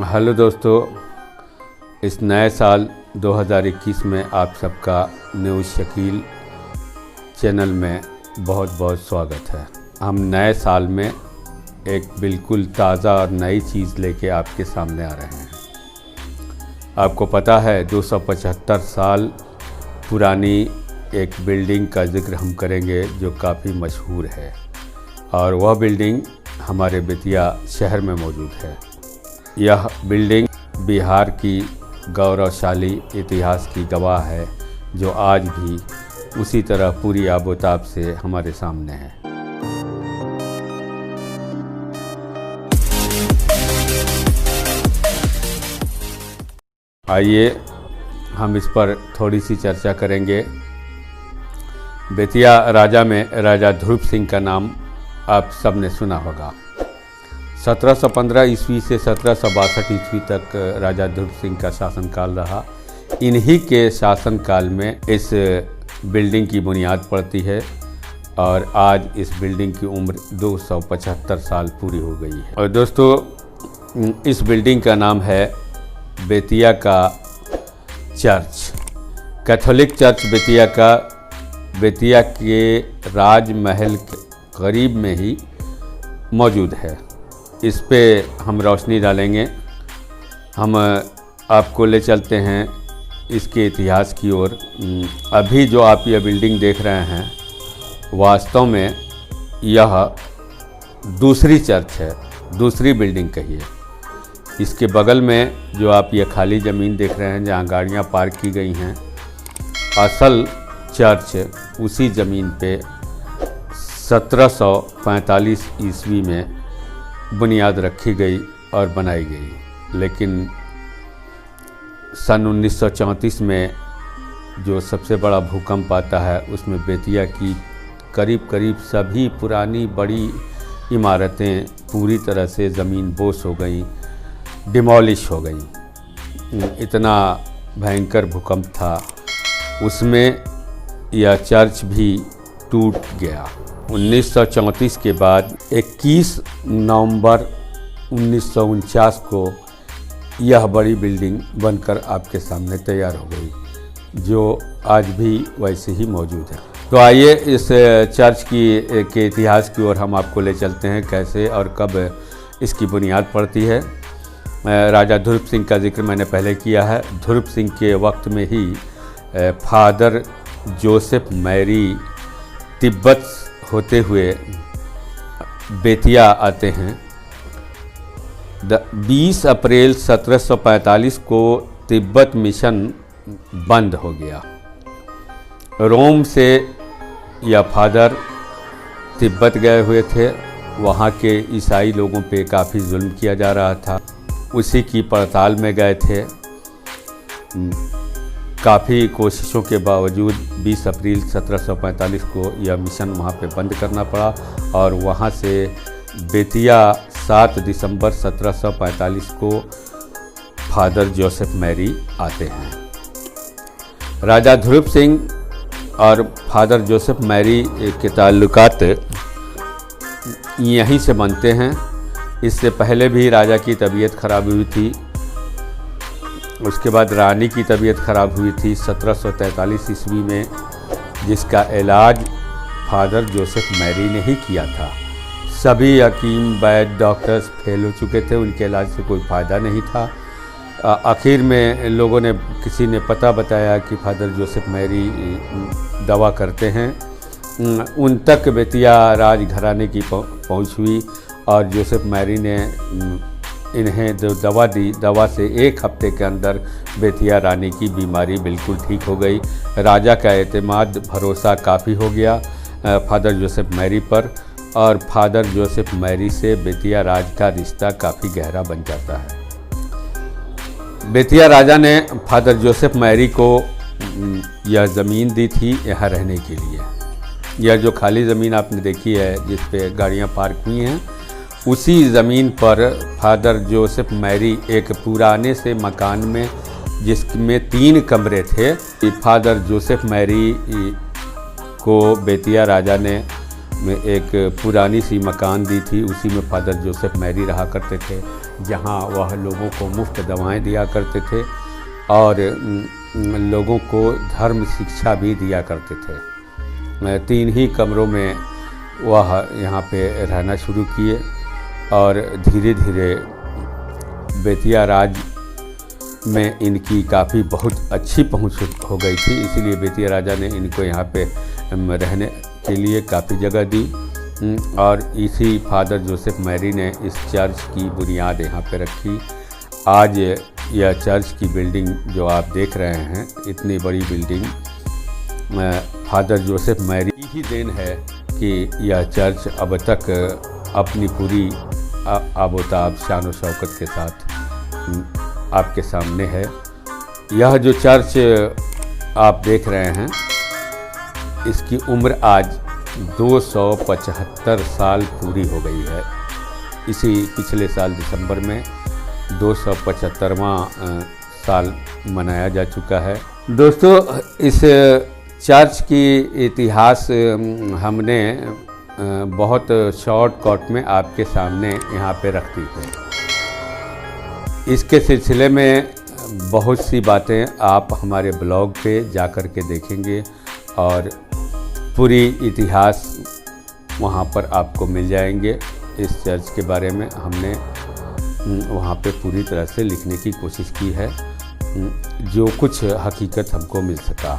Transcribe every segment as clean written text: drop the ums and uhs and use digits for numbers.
Hello दोस्तों, इस नए साल 2021 में आप सबका न्यूज़ शकील चैनल में बहुत बहुत स्वागत है। हम नए साल में एक बिल्कुल ताज़ा और नई चीज़ लेके आपके सामने आ रहे हैं। आपको पता है 275 साल पुरानी एक बिल्डिंग का जिक्र हम करेंगे जो काफ़ी मशहूर है, और वह बिल्डिंग हमारे बेतिया शहर में मौजूद है। यह बिल्डिंग बिहार की गौरवशाली इतिहास की गवाह है, जो आज भी उसी तरह पूरी आबोताब से हमारे सामने है। आइए हम इस पर थोड़ी सी चर्चा करेंगे। बेतिया राजा में राजा ध्रुव सिंह का नाम आप सब ने सुना होगा। 1715 ईस्वी से 1762 ईस्वी तक राजा ध्रुव सिंह का शासनकाल रहा। इन्हीं के शासनकाल में इस बिल्डिंग की बुनियाद पड़ती है, और आज इस बिल्डिंग की उम्र 275 साल पूरी हो गई है। और दोस्तों, इस बिल्डिंग का नाम है बेतिया का चर्च, कैथोलिक चर्च बेतिया का। बेतिया के राजमहल के करीब में ही मौजूद है। इस पे हम रोशनी डालेंगे। हम आपको ले चलते हैं इसके इतिहास की ओर। अभी जो आप यह बिल्डिंग देख रहे हैं, वास्तव में यह दूसरी चर्च है, दूसरी बिल्डिंग कहिए। इसके बगल में जो आप ये खाली ज़मीन देख रहे हैं जहाँ गाड़ियाँ पार्क की गई हैं, असल चर्च उसी ज़मीन पे 1745 ईस्वी में बुनियाद रखी गई और बनाई गई। लेकिन सन 1934 में जो सबसे बड़ा भूकंप आता है, उसमें बेतिया की करीब करीब सभी पुरानी बड़ी इमारतें पूरी तरह से ज़मीन बोस हो गई, डिमोलिश हो गई। इतना भयंकर भूकंप था, उसमें यह चर्च भी टूट गया। 1934 के बाद 21 नवंबर 1949 को यह बड़ी बिल्डिंग बनकर आपके सामने तैयार हो गई, जो आज भी वैसे ही मौजूद है। तो आइए इस चर्च के इतिहास की ओर हम आपको ले चलते हैं, कैसे और कब इसकी बुनियाद पड़ती है। राजा ध्रुव सिंह का जिक्र मैंने पहले किया है। ध्रुव सिंह के वक्त में ही फादर जोसेफ मैरी तिब्बत होते हुए बेतिया आते हैं। 20 अप्रैल 1745 को तिब्बत मिशन बंद हो गया। रोम से यह फादर तिब्बत गए हुए थे। वहाँ के ईसाई लोगों पे काफ़ी जुल्म किया जा रहा था, उसी की पड़ताल में गए थे। काफ़ी कोशिशों के बावजूद 20 अप्रैल 1745 को यह मिशन वहाँ पे बंद करना पड़ा, और वहाँ से बेतिया 7 दिसंबर 1745 को फादर जोसेफ मैरी आते हैं। राजा ध्रुव सिंह और फादर जोसेफ मैरी के ताल्लुकात यहीं से बनते हैं। इससे पहले भी राजा की तबीयत खराब हुई थी, उसके बाद रानी की तबीयत ख़राब हुई थी 1743 ईस्वी में, जिसका इलाज फादर जोसेफ मैरी ने ही किया था। सभी हकीम, वैद्य, डॉक्टर्स फेल हो चुके थे, उनके इलाज से कोई फ़ायदा नहीं था। आखिर में लोगों ने, किसी ने पता बताया कि फादर जोसेफ मैरी दवा करते हैं। उन तक बेतिया राज घराने की पहुंच हुई, और जोसेफ मैरी ने इन्हें जो दवा दी, दवा से 1 हफ्ते के अंदर बेतिया रानी की बीमारी बिल्कुल ठीक हो गई। राजा का एतमाद, भरोसा काफ़ी हो गया फादर जोसेफ मैरी पर, और फादर जोसेफ मैरी से बेतिया राज का रिश्ता काफ़ी गहरा बन जाता है। बेतिया राजा ने फादर जोसेफ मैरी को यह ज़मीन दी थी यहाँ रहने के लिए। यह जो खाली ज़मीन आपने देखी है, जिस पे गाड़ियाँ पार्क हुई हैं, उसी ज़मीन पर फादर जोसेफ मैरी एक पुराने से मकान में, जिसमें 3 कमरे थे, फादर जोसेफ मैरी को बेतिया राजा ने एक पुरानी सी मकान दी थी। उसी में फादर जोसेफ मैरी रहा करते थे। जहां वह लोगों को मुफ्त दवाएं दिया करते थे और लोगों को धर्म शिक्षा भी दिया करते थे। 3 ही कमरों में वह यहाँ पे रहना शुरू किए और धीरे धीरे बेतिया राज में इनकी काफ़ी बहुत अच्छी पहुँच हो गई थी, इसीलिए बेतिया राजा ने इनको यहाँ पे रहने के लिए काफ़ी जगह दी और इसी फादर जोसेफ मैरी ने इस चर्च की बुनियाद यहाँ पे रखी। आज यह चर्च की बिल्डिंग जो आप देख रहे हैं, इतनी बड़ी बिल्डिंग फादर जोसेफ मैरी की ही देन है कि यह चर्च अब तक अपनी पूरी आबोताब शान व शौकत के साथ आपके सामने है। यह जो चर्च आप देख रहे हैं, इसकी उम्र आज 275 साल पूरी हो गई है। इसी पिछले साल दिसंबर में 275वां साल मनाया जा चुका है। दोस्तों, इस चर्च की इतिहास हमने बहुत शॉर्टकट में आपके सामने यहाँ पे रख दी है। इसके सिलसिले में बहुत सी बातें आप हमारे ब्लॉग पे जा कर के देखेंगे और पूरी इतिहास वहाँ पर आपको मिल जाएंगे। इस चर्च के बारे में हमने वहाँ पे पूरी तरह से लिखने की कोशिश की है, जो कुछ हकीकत हमको मिल सका।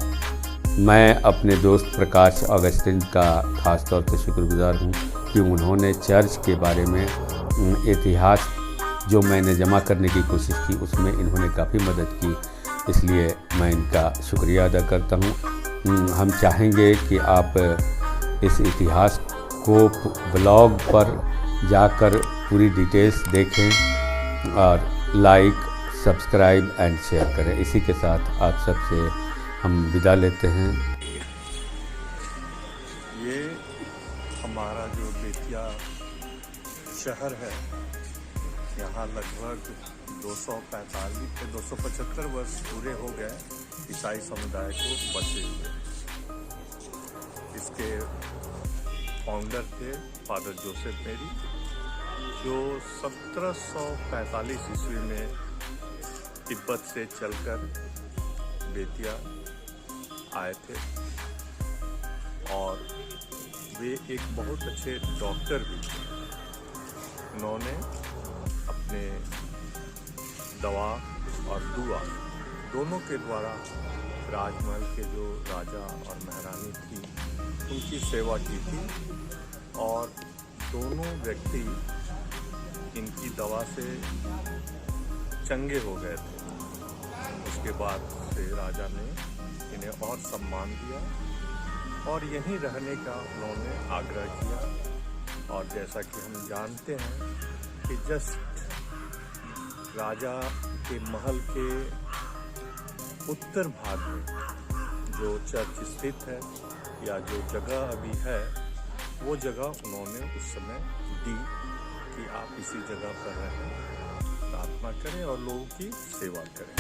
मैं अपने दोस्त प्रकाश अगस्तिन का ख़ास तौर से शुक्रगुजार हूँ कि उन्होंने चर्च के बारे में इतिहास जो मैंने जमा करने की कोशिश की उसमें इन्होंने काफ़ी मदद की, इसलिए मैं इनका शुक्रिया अदा करता हूँ। हम चाहेंगे कि आप इस इतिहास को ब्लॉग पर जाकर पूरी डिटेल्स देखें और लाइक, सब्सक्राइब एंड शेयर करें। इसी के साथ आप सबसे हम विदा लेते हैं। ये हमारा जो बेतिया शहर है, यहाँ लगभग 275 वर्ष पूरे हो गए ईसाई समुदाय को बसे हुए। इसके फाउंडर थे फादर जोसेफ मैरी, जो 1745 ईस्वी में तिब्बत से चलकर बेतिया आए थे और वे एक बहुत अच्छे डॉक्टर भी थे। उन्होंने अपने दवा और दुआ दोनों के द्वारा राजमहल के जो राजा और महारानी थी उनकी सेवा की थी और दोनों व्यक्ति इनकी दवा से चंगे हो गए थे। उसके बाद से राजा ने इन्हें और सम्मान दिया और यहीं रहने का उन्होंने आग्रह किया। और जैसा कि हम जानते हैं कि जस्ट राजा के महल के उत्तर भाग में जो चर्च स्थित है या जो जगह अभी है, वो जगह उन्होंने उस समय दी कि आप इसी जगह पर रहें, प्रार्थना करें और लोगों की सेवा करें।